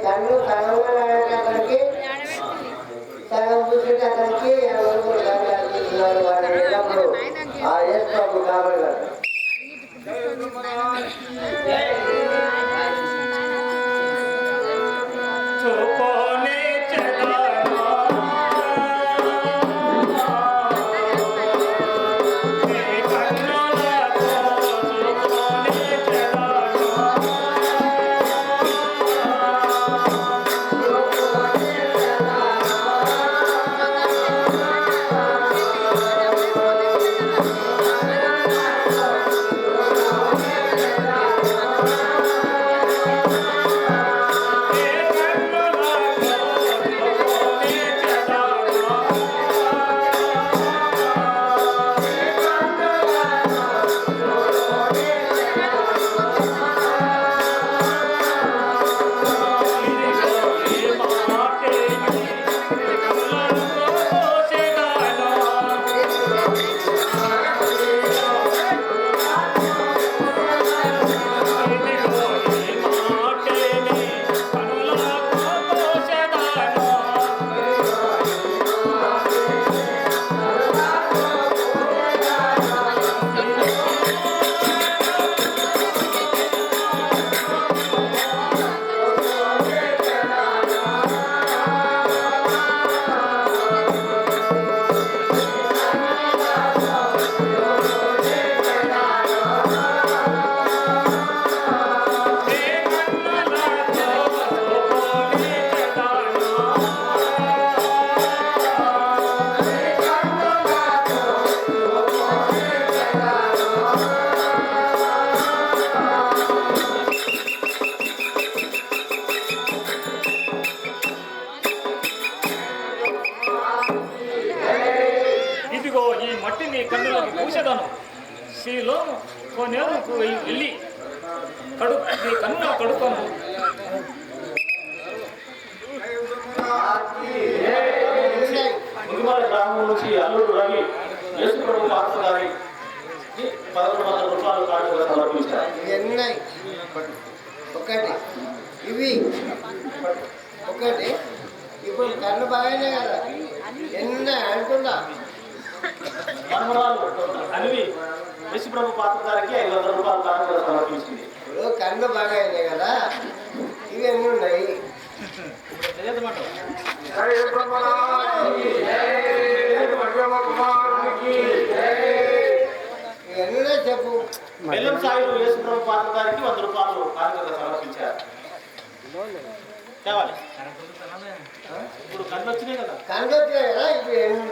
కన్ను సగంగా అతనికి సగం చూసేట అతనికి వాడు ఆ యేసు కాబట్టి పూసేదాను శ్రీలో కొనేందుకు వెళ్ళి నీ కన్ను కడుక్కోను. ముగిమల గ్రామం నుంచి అల్లుడు రవి యేసు ప్రభు పాత్ర గారి 1100 రూపాయలు కానుకగా సమర్పించారు. ఒకటి ఇవి ఒకటి ఇప్పుడు కన్ను బాగానే కదా ఎన్న అంటుందా అనివి యేసు ప్రభు పాత్ర గారికి 500 రూపాయలు కానుకగా సమర్పించింది. ఇప్పుడు కన్ను బాగా అయినాయి కదా ఇవి ఎన్ని ఉన్నాయి ఎన్నో చెప్పు. బెల్లం సాయిలు యేసు ప్రభు పాత్ర గారికి 100 రూపాయలు కానుకగా సమర్పించారు. తేవాలి ఇప్పుడు కన్ను వచ్చినాయి కదా ఇప్పుడు ఎన్ని